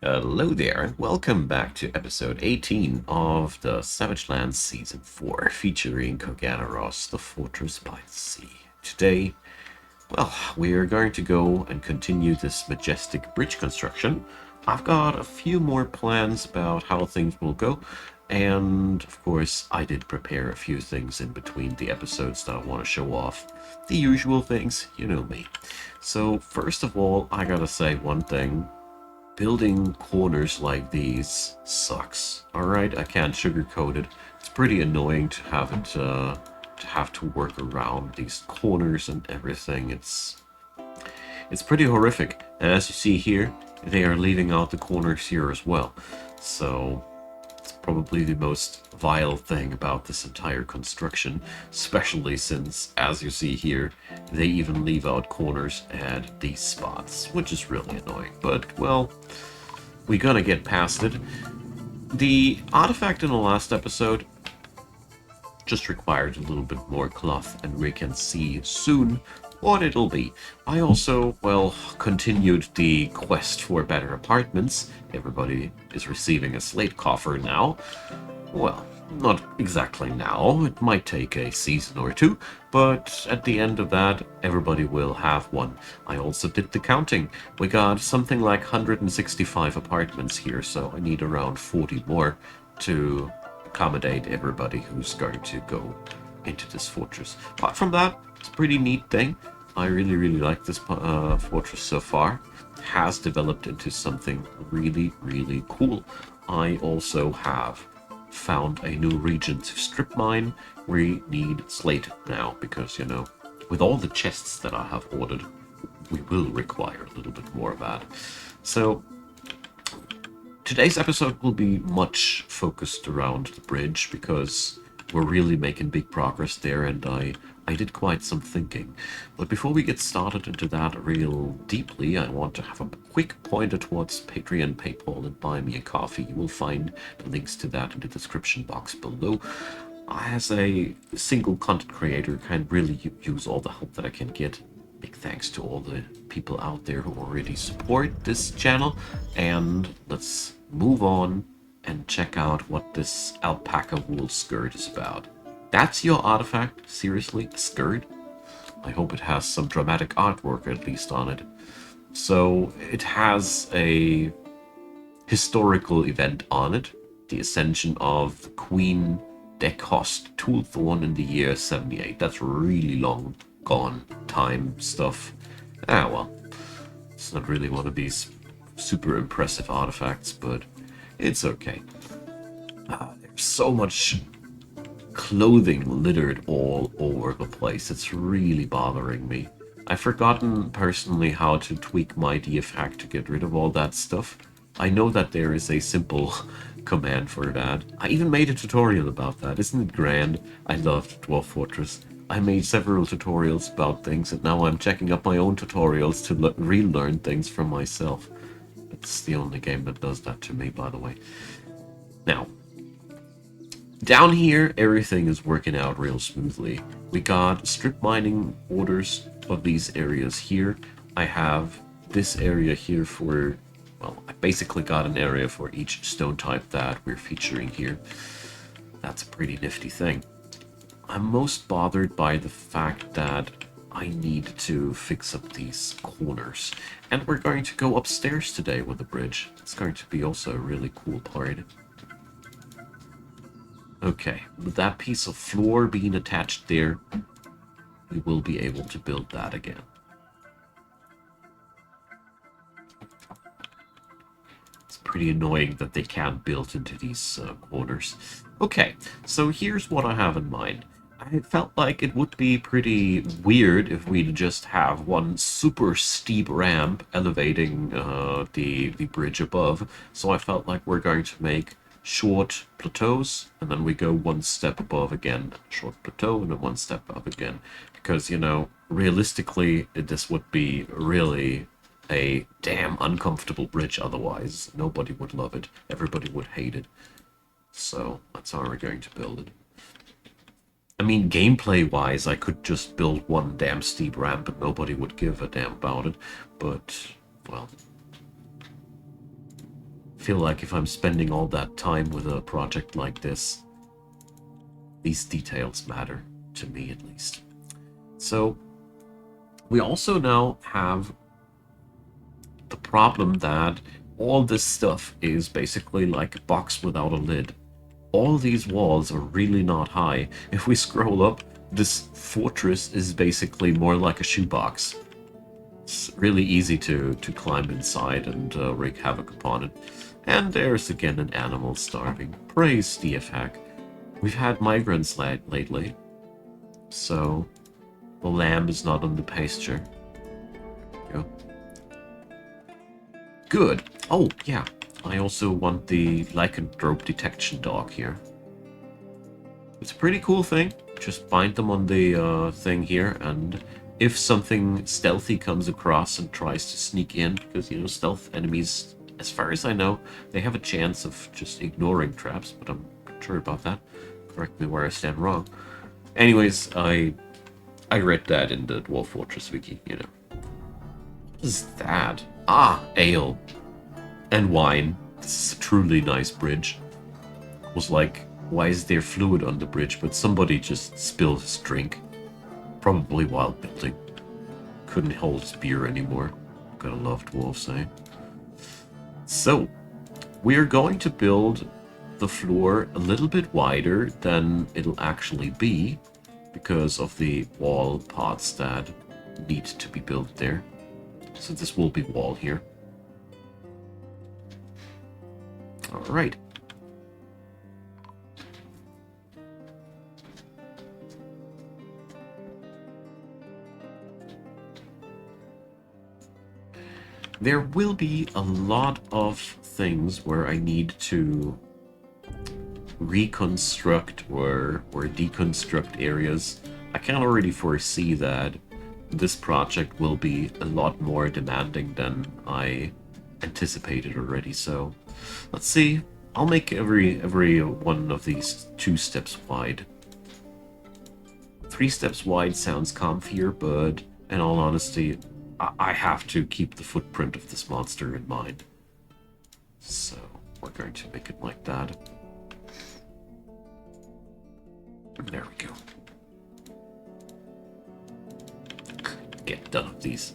Hello there, and welcome back to episode 18 of the Savage Lands Season 4, featuring Koganaros, the Fortress by the Sea. Today, we are going to go and continue this majestic bridge construction. I've got a few more plans about how things will go, and of course, I did prepare a few things in between the episodes that I want to show off. The usual things, you know me. So, first of all, I gotta say one thing. Building corners like these sucks. Alright, I can't sugarcoat it. It's pretty annoying to have to work around these corners and everything. It's pretty horrific. And as you see here, they are leaving out the corners here as well. So it's probably the most vile thing about this entire construction, especially since, as you see here, they even leave out corners at these spots, which is really annoying. But, well, we gotta get past it. The artifact in the last episode just required a little bit more cloth, and we can see soon what it'll be. I also, continued the quest for better apartments. Everybody is receiving a slate coffer now. Well, not exactly now. It might take a season or two, but at the end of that, everybody will have one. I also did the counting. We got something like 165 apartments here, so I need around 40 more to accommodate everybody who's going to go into this fortress. Apart from that, it's a pretty neat thing. I really like this fortress so far. It has developed into something really cool. I also have found a new region to strip mine. We need slate now because, you know, with all the chests that I have ordered, we will require a little bit more of that. So today's episode will be much focused around the bridge because we're really making big progress there, and I did quite some thinking. But before we get started into that real deeply, I want to have a quick pointer towards Patreon, PayPal, and Buy Me a Coffee. You will find the links to that in the description box below. As a single content creator, I can really use all the help that I can get. Big thanks to all the people out there who already support this channel. And let's move on and check out what this alpaca wool skirt is about. That's your artifact? Seriously? A skirt? I hope it has some dramatic artwork at least on it. So it has a historical event on it. The ascension of the Queen Decost Toolthorn in the year 78. That's really long gone time stuff. Well, it's not really one of these super impressive artifacts, but it's okay. There's so much clothing littered all over the place. It's really bothering me. I've forgotten personally how to tweak my DFhack to get rid of all that stuff. I know that there is a simple command for that. I even made a tutorial about that. Isn't it grand? I loved Dwarf Fortress. I made several tutorials about things, and now I'm checking up my own tutorials to relearn things from myself. It's the only game that does that to me, by the way. Now, down here, everything is working out real smoothly. We got strip mining orders of these areas here. I have this area here for, I basically got an area for each stone type that we're featuring here. That's a pretty nifty thing. I'm most bothered by the fact that I need to fix up these corners. And we're going to go upstairs today with the bridge. It's going to be also a really cool part. Okay, with that piece of floor being attached there, we will be able to build that again. It's pretty annoying that they can't build into these corners. Okay, so here's what I have in mind. I felt like it would be pretty weird if we'd just have one super steep ramp elevating the bridge above. So I felt like we're going to make short plateaus, and then we go one step above again, short plateau, and then one step up again. Because, you know, realistically, this would be really a damn uncomfortable bridge otherwise. Nobody would love it. Everybody would hate it. So that's how we're going to build it. I mean, gameplay-wise, I could just build one damn steep ramp and nobody would give a damn about it. But, well, feel like if I'm spending all that time with a project like this, these details matter, to me at least. So, we also now have the problem that all this stuff is basically like a box without a lid. All these walls are really not high. If we scroll up, this fortress is basically more like a shoebox. It's really easy to climb inside and wreak havoc upon it. And there's again an animal starving. Praise DFHack. We've had migrants lately, so the lamb is not on the pasture. Go. Good. Oh, yeah. I also want the lycanthrope detection dog here. It's a pretty cool thing. Just bind them on the thing here, and if something stealthy comes across and tries to sneak in, because, you know, stealth enemies, as far as I know, they have a chance of just ignoring traps, but I'm not sure about that. Correct me where I stand wrong. Anyways, I read that in the Dwarf Fortress wiki, you know. What is that? Ah, ale. And wine. This is a truly nice bridge. It was like, why is there fluid on the bridge? But somebody just spilled his drink. Probably while building. Couldn't hold his beer anymore. Gotta love dwarves, eh? So, we're going to build the floor a little bit wider than it'll actually be because of the wall pods that need to be built there. So this will be wall here. Alright. There will be a lot of things where I need to reconstruct or deconstruct areas. I can already foresee that this project will be a lot more demanding than I anticipated already, so let's see. I'll make every one of these 2 steps wide. 3 steps wide sounds comfier, but in all honesty, I have to keep the footprint of this monster in mind. So we're going to make it like that. There we go. Get done with these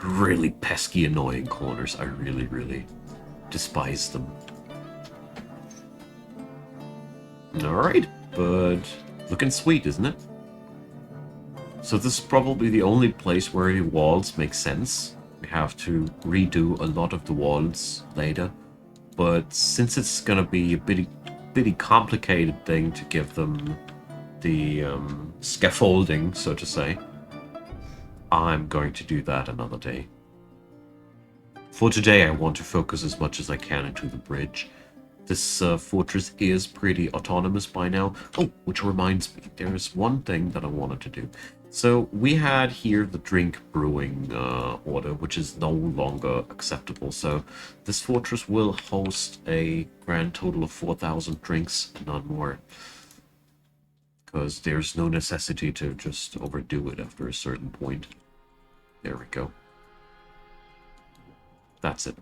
really pesky, annoying corners. I really despise them. Alright, but looking sweet, isn't it? So this is probably the only place where the walls make sense. We have to redo a lot of the walls later. But since it's gonna be a bitty complicated thing to give them the scaffolding, so to say, I'm going to do that another day. For today, I want to focus as much as I can into the bridge. This fortress is pretty autonomous by now. Oh, which reminds me, there's one thing that I wanted to do. So we had here the drink brewing order, which is no longer acceptable. So this fortress will host a grand total of 4,000 drinks, none more. Because there's no necessity to just overdo it after a certain point. There we go. That's it.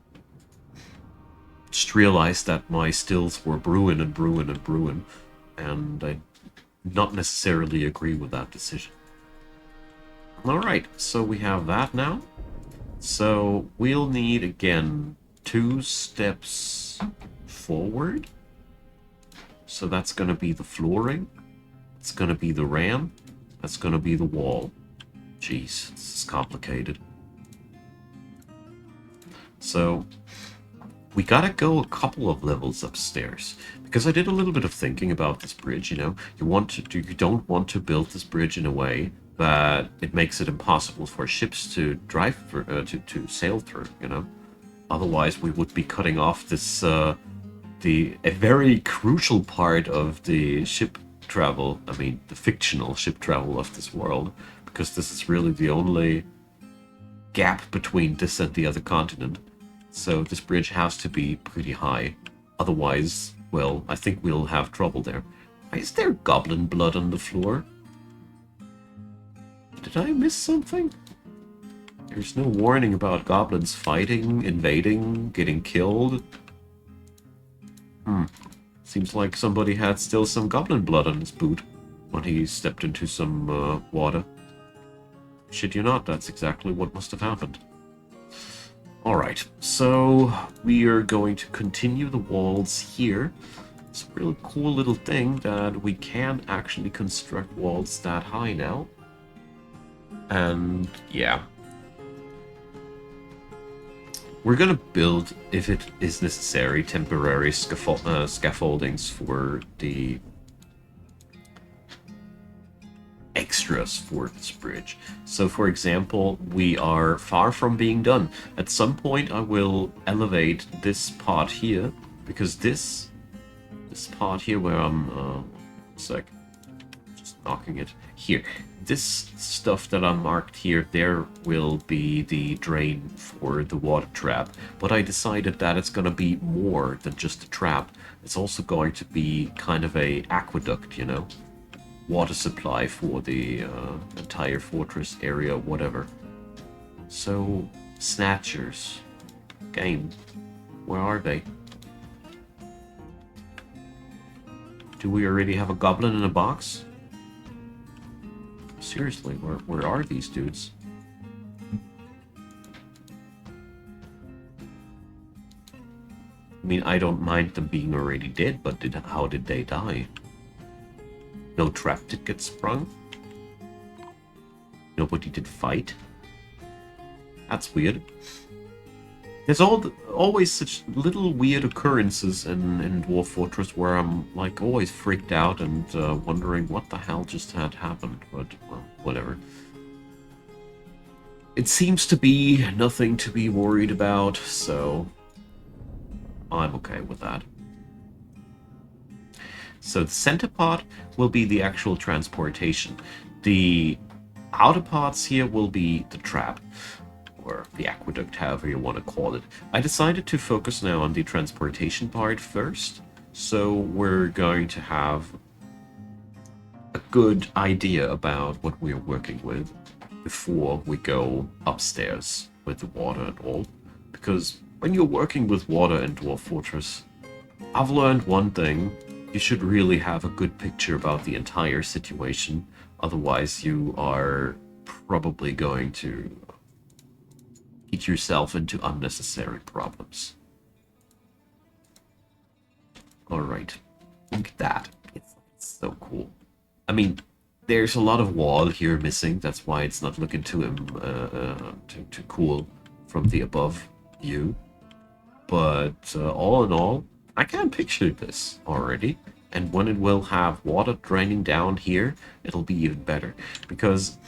Just realized that my stills were brewing, and I not necessarily agree with that decision. Alright, so we have that now. So we'll need, again, 2 steps forward. So that's going to be the flooring. It's going to be the ramp. That's going to be the wall. Jeez, this is complicated. So we gotta go a couple of levels upstairs, because I did a little bit of thinking about this bridge. You know, you don't want to build this bridge in a way that it makes it impossible for ships to drive for, to sail through. You know, otherwise we would be cutting off this a very crucial part of the ship travel. I mean, the fictional ship travel of this world, because this is really the only gap between this and the other continent. So this bridge has to be pretty high. Otherwise, well, I think we'll have trouble there. Why is there goblin blood on the floor? Did I miss something? There's no warning about goblins fighting, invading, getting killed. Seems like somebody had still some goblin blood on his boot when he stepped into some water. Shit you not, that's exactly what must have happened. Alright, so we are going to continue the walls here. It's a really cool little thing that we can actually construct walls that high now. And yeah. We're gonna build, if it is necessary, temporary scaffoldings for the extras for this bridge. So for example, we are far from being done. At some point I will elevate this part here, because this part here where I'm sec, just knocking it here. This stuff that I marked here, there will be the drain for the water trap. But I decided that it's gonna be more than just a trap. It's also going to be kind of a aqueduct, you know? Water supply for the entire fortress area, whatever. So, snatchers. Game. Where are they? Do we already have a goblin in a box? Seriously, where are these dudes? I mean, I don't mind them being already dead, but how did they die? No trap did get sprung? Nobody did fight? That's weird. There's always such little weird occurrences in Dwarf Fortress where I'm like always freaked out and wondering what the hell just had happened, but well, whatever. It seems to be nothing to be worried about, so I'm okay with that. So the center part will be the actual transportation. The outer parts here will be the trap, or the aqueduct, however you want to call it. I decided to focus now on the transportation part first, so we're going to have a good idea about what we're working with before we go upstairs with the water and all. Because when you're working with water in Dwarf Fortress, I've learned one thing. You should really have a good picture about the entire situation, otherwise you are probably going to get yourself into unnecessary problems. Alright, look at that. It's so cool. I mean, there's a lot of wall here missing, that's why it's not looking too cool from the above view. But all in all, I can picture this already, and when it will have water draining down here, it'll be even better, because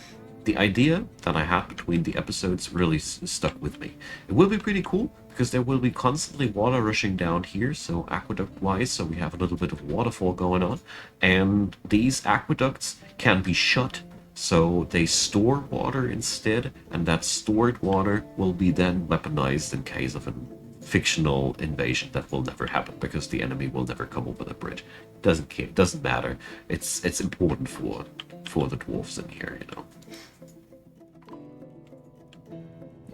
the idea that I had between the episodes really stuck with me. It will be pretty cool, because there will be constantly water rushing down here, so aqueduct-wise, so we have a little bit of waterfall going on, and these aqueducts can be shut, so they store water instead, and that stored water will be then weaponized in case of an fictional invasion that will never happen because the enemy will never come over the bridge. Doesn't care, doesn't matter. It's important for the dwarves in here, you know.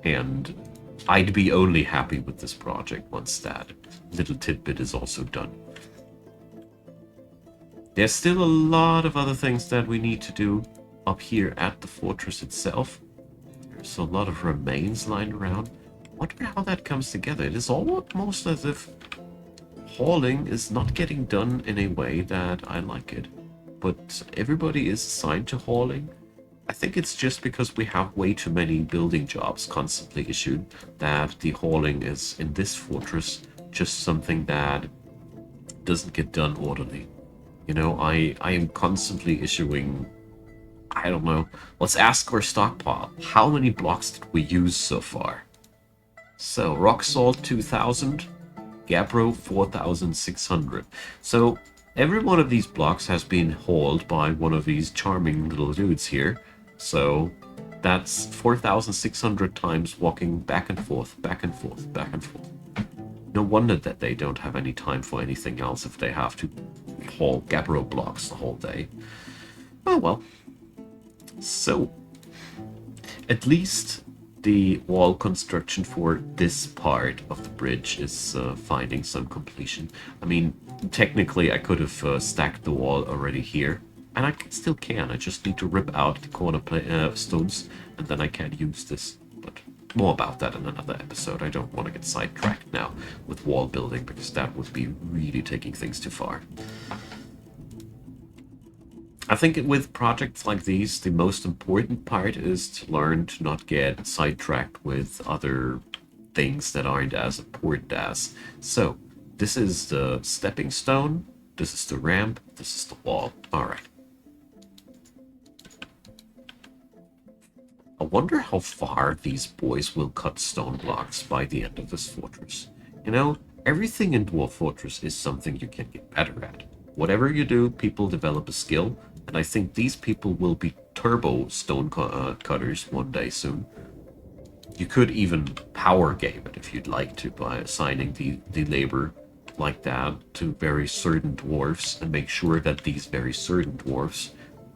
And I'd be only happy with this project once that little tidbit is also done. There's still a lot of other things that we need to do up here at the fortress itself. There's a lot of remains lying around. Wonder how that comes together. It is almost as if hauling is not getting done in a way that I like it. But everybody is assigned to hauling. I think it's just because we have way too many building jobs constantly issued that the hauling is, in this fortress, just something that doesn't get done orderly. You know, I am constantly issuing, I don't know, let's ask our stockpile. How many blocks did we use so far? So, rock salt 2000, gabbro 4600. So, every one of these blocks has been hauled by one of these charming little dudes here. So, that's 4,600 times walking back and forth, back and forth, back and forth. No wonder that they don't have any time for anything else if they have to haul gabbro blocks the whole day. Oh well. So, at least the wall construction for this part of the bridge is finding some completion. I mean, technically I could have stacked the wall already here, and I still can. I just need to rip out the corner stones, and then I can use this. But more about that in another episode. I don't want to get sidetracked now with wall building, because that would be really taking things too far. I think with projects like these, the most important part is to learn to not get sidetracked with other things that aren't as important as. So, this is the stepping stone, this is the ramp, this is the wall. Alright. I wonder how far these boys will cut stone blocks by the end of this fortress. You know, everything in Dwarf Fortress is something you can get better at. Whatever you do, people develop a skill, and I think these people will be turbo stone cutters one day soon. You could even power game it if you'd like to, by assigning the labor like that to very certain dwarfs, and make sure that these very certain dwarfs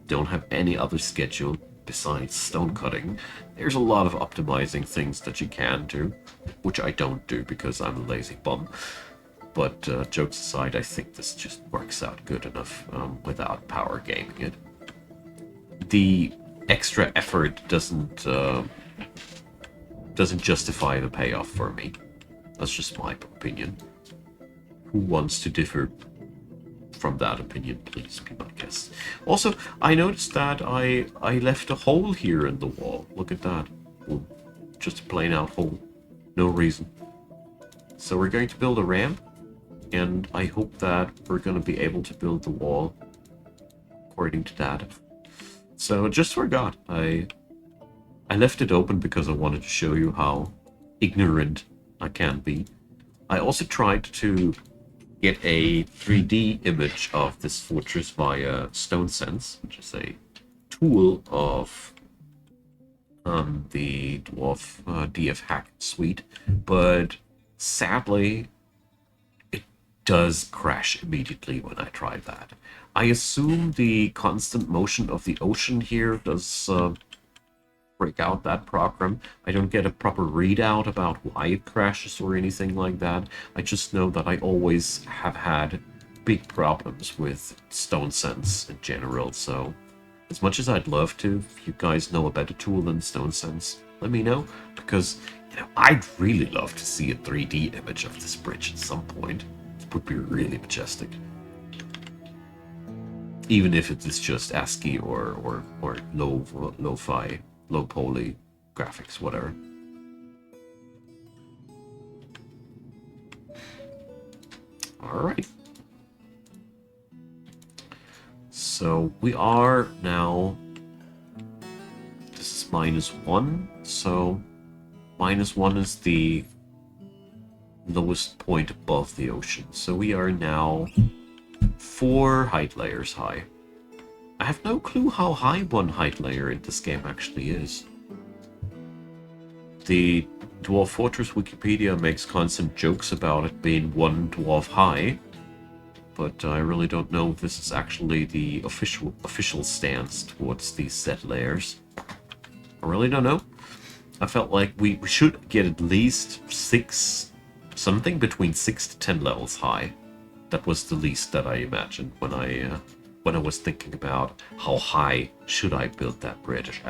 don't have any other schedule besides stone cutting. There's a lot of optimizing things that you can do, which I don't do because I'm a lazy bum. But jokes aside, I think this just works out good enough without power gaming it. The extra effort doesn't justify the payoff for me. That's just my opinion. Who wants to differ from that opinion? Please be my guest. Also, I noticed that I left a hole here in the wall. Look at that. Well, just a plain out hole. No reason. So we're going to build a ramp, and I hope that we're going to be able to build the wall according to that. So just forgot. I left it open because I wanted to show you how ignorant I can be. I also tried to get a 3D image of this fortress via StoneSense, which is a tool of the Dwarf DF Hack suite, but sadly it does crash immediately when I try that. I assume the constant motion of the ocean here does break out that program. I don't get a proper readout about why it crashes or anything like that. I just know that I always have had big problems with StoneSense in general, so as much as I'd love to, if you guys know a better tool than StoneSense, let me know, because, you know, I'd really love to see a 3D image of this bridge at some point. It would be really majestic. Even if it is just ASCII or lo-fi, low poly graphics, whatever. Alright. So we are now, this is -1, so -1 is the lowest point above the ocean. So we are now 4 height layers high. I have no clue how high one height layer in this game actually is. The Dwarf Fortress Wikipedia makes constant jokes about it being 1 dwarf high, but I really don't know if this is actually the official stance towards these set layers. I really don't know. I felt like we should get at least 6, something between 6 to 10 levels high. That was the least that I imagined when I was thinking about how high should I build that bridge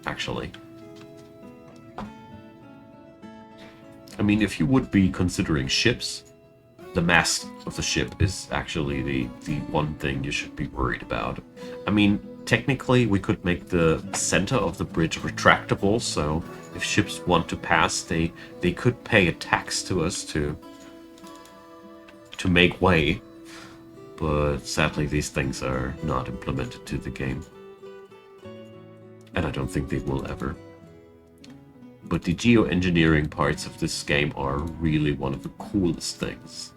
actually. I mean, if you would be considering ships, the mast of the ship is actually the one thing you should be worried about. I mean, technically we could make the center of the bridge retractable, so if ships want to pass, they could pay a tax to us to make way. But sadly, these things are not implemented to the game. And I don't think they will ever. But the geoengineering parts of this game are really one of the coolest things.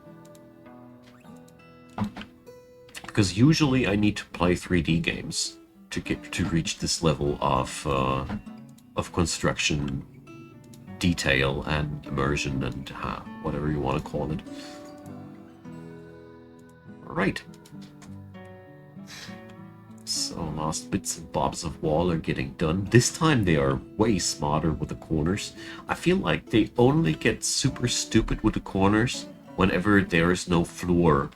Because usually I need to play 3D games to reach this level of construction detail and immersion and whatever you want to call it. Right. So last bits and bobs of wall are getting done. This time they are way smarter with the corners. I feel like they only get super stupid with the corners whenever there is no floor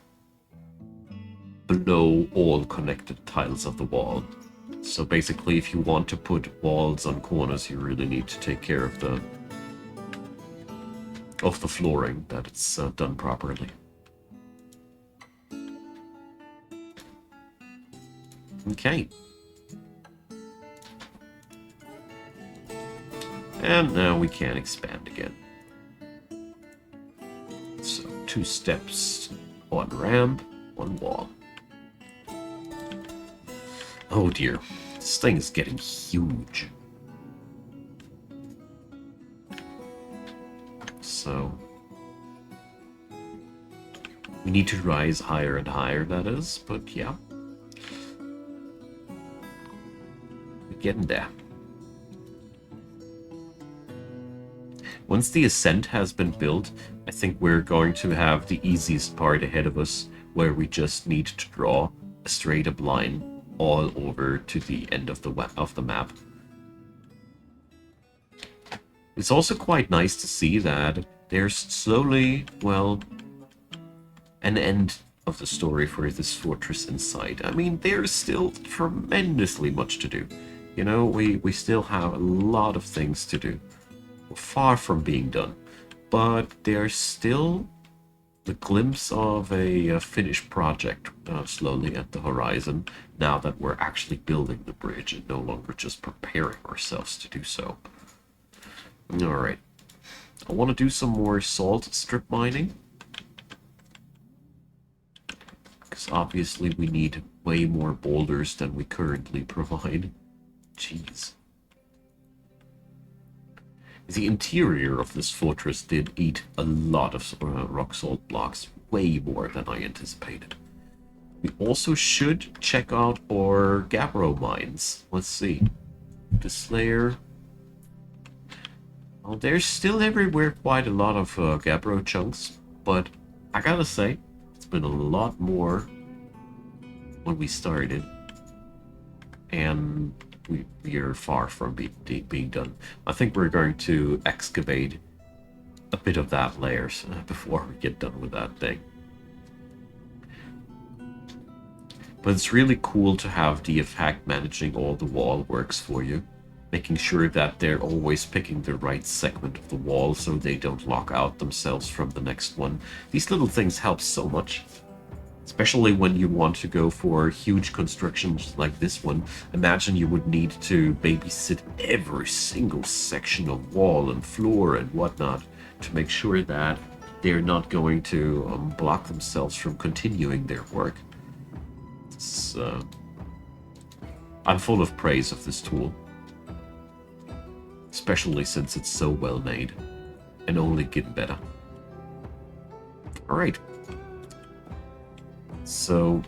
below all connected tiles of the wall. So basically, if you want to put walls on corners, you really need to take care of the flooring, that it's done properly. Okay. And now we can expand again. So 2 steps, 1 ramp, 1 wall. Oh dear, this thing is getting huge. So we need to rise higher and higher, that is, but yeah. We're getting there. Once the ascent has been built, I think we're going to have the easiest part ahead of us, where we just need to draw a straight up line all over to the end of the map. It's also quite nice to see that there's slowly, well, an end of the story for this fortress in sight. I mean, there's still tremendously much to do. You know, we still have a lot of things to do. We're far from being done. But there's still the glimpse of a finished project slowly at the horizon, now that we're actually building the bridge and no longer just preparing ourselves to do so. Alright. I want to do some more salt strip mining. Because obviously we need way more boulders than we currently provide. Jeez. The interior of this fortress did eat a lot of rock salt blocks, way more than I anticipated. We also should check out our gabbro mines. Let's see. This layer. Well, there's still everywhere quite a lot of gabbro chunks, but I gotta say, it's been a lot more when we started. And we are far from being done. I think we're going to excavate a bit of that layers before we get done with that thing. But it's really cool to have the effect managing all the wall works for you, making sure that they're always picking the right segment of the wall so they don't lock out themselves from the next one. These little things help so much. Especially when you want to go for huge constructions like this one. Imagine you would need to babysit every single section of wall and floor and whatnot to make sure that they're not going to block themselves from continuing their work. It's, I'm full of praise of this tool. Especially since it's so well made and only getting better. Alright. So,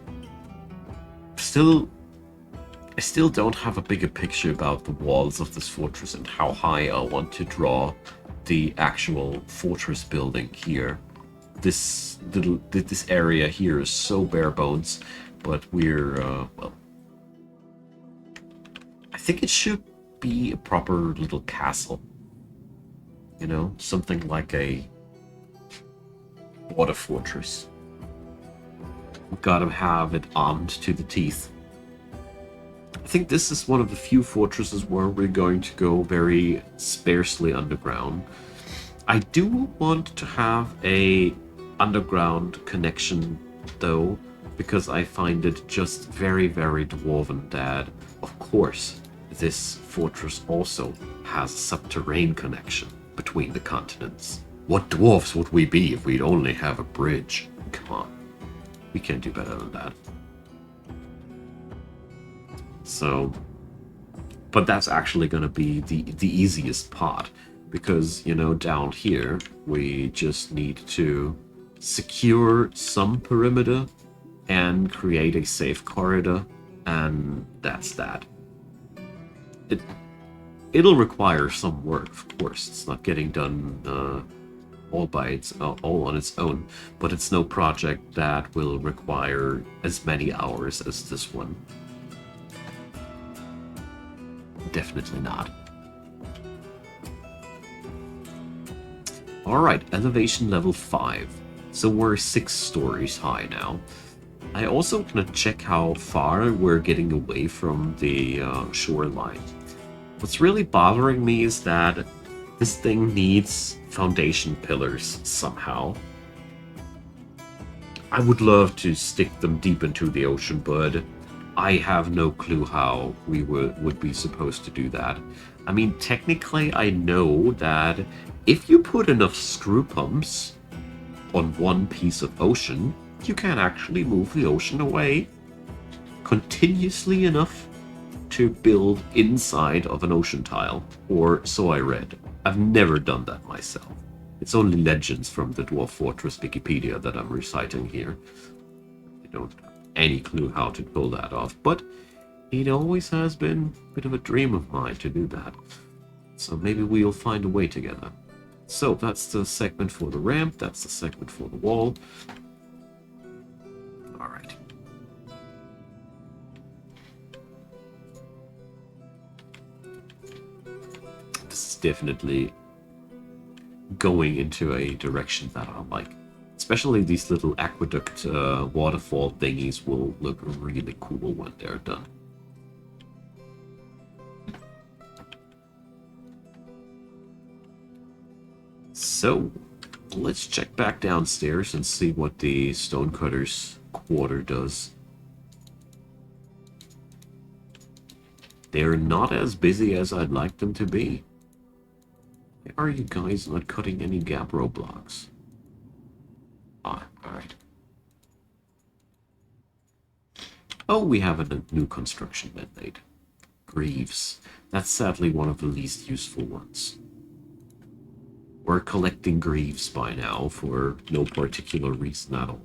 I still don't have a bigger picture about the walls of this fortress and how high I want to draw the actual fortress building here. This area here is so bare bones, but we're, well, I think it should be a proper little castle. You know, something like a water fortress. We've got to have it armed to the teeth. I think this is one of the few fortresses where we're going to go very sparsely underground. I do want to have a underground connection though, because I find it just very, very dwarven that, of course, this fortress also has a subterranean connection between the continents. What dwarves would we be if we'd only have a bridge? Come on. We can't do better than that. So, but that's actually going to be the easiest part, because, you know, down here we just need to secure some perimeter and create a safe corridor, and that's that. It'll require some work, of course. It's not getting done all on its own, but it's no project that will require as many hours as this one. Definitely not. Alright, elevation level 5. So we're 6 stories high now. I also want to check how far we're getting away from the shoreline. What's really bothering me is that this thing needs foundation pillars somehow. I would love to stick them deep into the ocean, but I have no clue how we would be supposed to do that. I mean, technically, I know that if you put enough screw pumps on one piece of ocean, you can actually move the ocean away continuously enough to build inside of an ocean tile, or so I read. I've never done that myself. It's only legends from the Dwarf Fortress Wikipedia that I'm reciting here. I don't have any clue how to pull that off, but it always has been a bit of a dream of mine to do that. So maybe we'll find a way together. So that's the segment for the ramp, that's the segment for the wall. Alright. This is definitely going into a direction that I like. Especially these little aqueduct waterfall thingies will look really cool when they're done. So, let's check back downstairs and see what the stonecutter's quarter does. They're not as busy as I'd like them to be. Why are you guys not cutting any gabbro blocks? Ah, alright. Oh, we have a new construction mandate. Greaves. That's sadly one of the least useful ones. We're collecting greaves by now for no particular reason at all.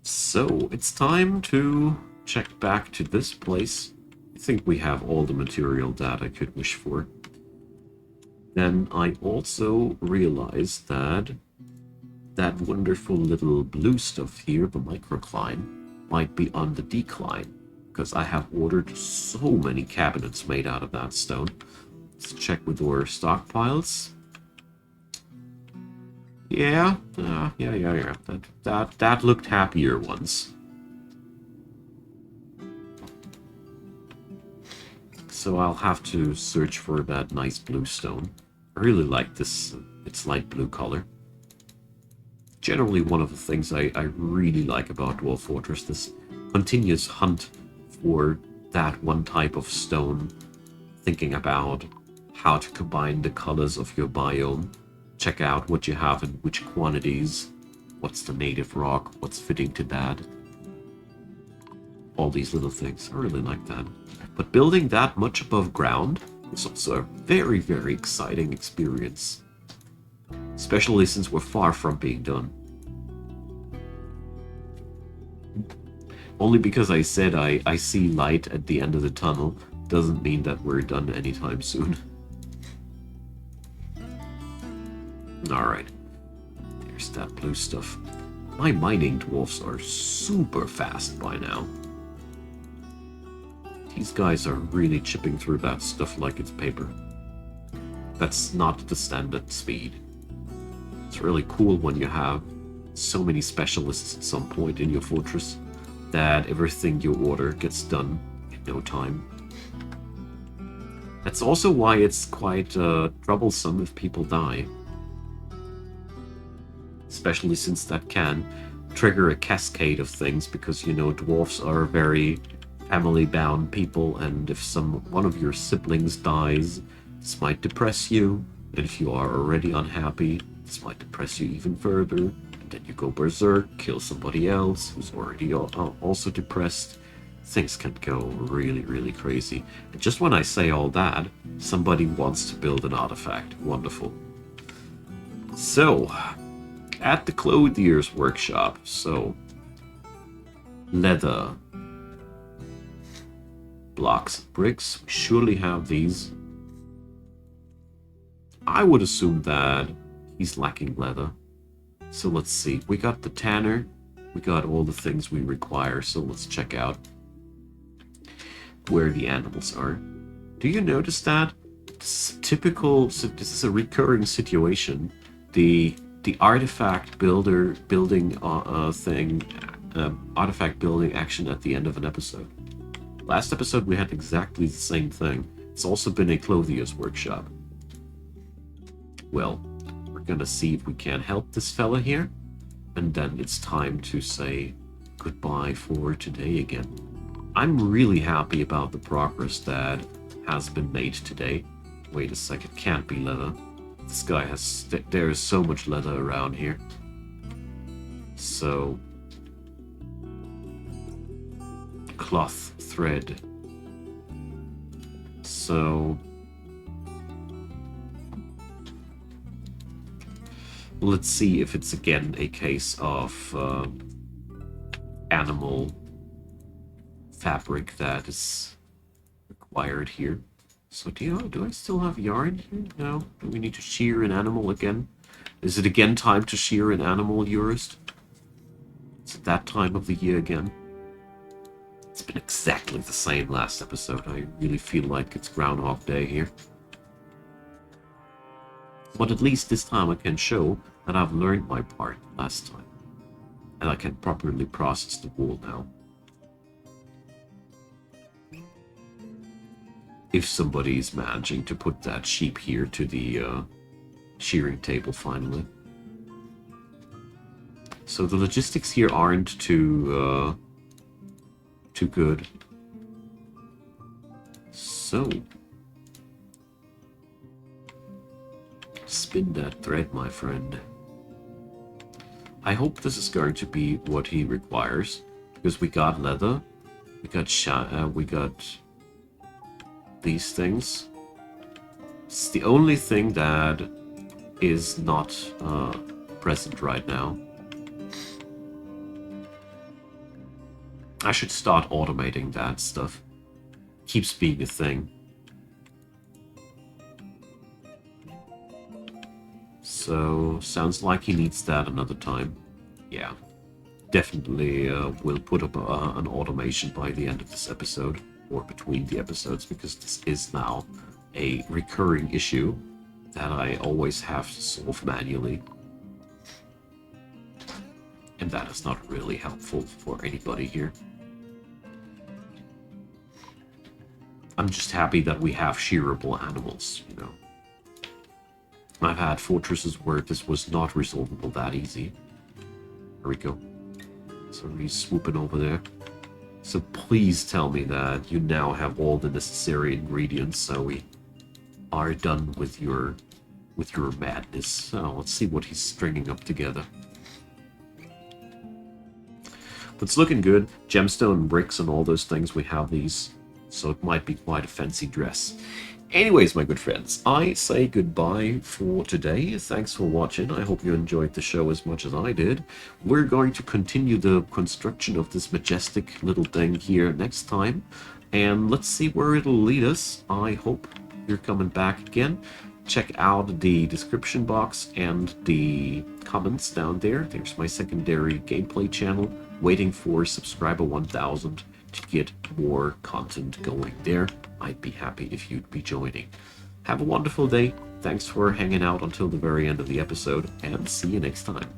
So, it's time to check back to this place. I think we have all the material that I could wish for. Then I also realized that that wonderful little blue stuff here, the microcline, might be on the decline, because I have ordered so many cabinets made out of that stone. Let's check with our stockpiles. Yeah. That looked happier once. So I'll have to search for that nice blue stone. I really like this, its light blue color. Generally one of the things I really like about Dwarf Fortress, this continuous hunt for that one type of stone, thinking about how to combine the colors of your biome, check out what you have in which quantities, what's the native rock, what's fitting to that. All these little things, I really like that. But building that much above ground is also a very, very exciting experience. Especially since we're far from being done. Only because I said I see light at the end of the tunnel doesn't mean that we're done anytime soon. Alright. There's that blue stuff. My mining dwarfs are super fast by now. These guys are really chipping through that stuff like it's paper. That's not the standard speed. It's really cool when you have so many specialists at some point in your fortress that everything you order gets done in no time. That's also why it's quite troublesome if people die. Especially since that can trigger a cascade of things, because, you know, dwarfs are very family-bound people, and if one of your siblings dies, this might depress you, and if you are already unhappy, this might depress you even further, and then you go berserk, kill somebody else who's already also depressed. Things can go really, really crazy. And just when I say all that, somebody wants to build an artifact. Wonderful. So, at the clothier's workshop, so leather, blocks, bricks, we surely have these. I would assume that he's lacking leather. So let's see, we got the tanner, we got all the things we require, so let's check out. where the animals are. Do you notice that? This this is a recurring situation. The artifact building thing, artifact building action at the end of an episode. Last episode we had exactly the same thing. It's also been a clothier's workshop. Well, we're gonna see if we can help this fella here, and then it's time to say goodbye for today again. I'm really happy about the progress that has been made today. Wait a second, can't be leather. This guy has... There is so much leather around here. So... cloth, thread. So... let's see if it's again a case of animal fabric that is required here. So do I still have yarn here? No. Do we need to shear an animal again? Is it again time to shear an animal, Jurist? Is it that time of the year again? It's been exactly the same last episode. I really feel like it's Groundhog Day here. But at least this time I can show that I've learned my part last time. And I can properly process the wool now. If somebody is managing to put that sheep here to the shearing table finally. So the logistics here aren't too good. So spin that thread, my friend. I hope this is going to be what he requires, because we got leather, we got these things. It's the only thing that is not present right now. I should start automating that stuff. Keeps being a thing. So, sounds like he needs that another time. Yeah. Definitely will put up an automation by the end of this episode, or between the episodes, because this is now a recurring issue that I always have to solve manually. And that is not really helpful for anybody here. I'm just happy that we have shearable animals, you know. I've had fortresses where this was not resolvable that easy. There we go. So he's swooping over there. So please tell me that you now have all the necessary ingredients so we are done with your madness. So let's see what he's stringing up together. But it's looking good. Gemstone bricks and all those things, we have these. So it might be quite a fancy dress. Anyways, my good friends, I say goodbye for today. Thanks for watching. I hope you enjoyed the show as much as I did. We're going to continue the construction of this majestic little thing here next time. And let's see where it'll lead us. I hope you're coming back again. Check out the description box and the comments down there. There's my secondary gameplay channel, waiting for subscriber 1000 to get more content going there. I'd be happy if you'd be joining. Have a wonderful day. Thanks for hanging out until the very end of the episode, and see you next time.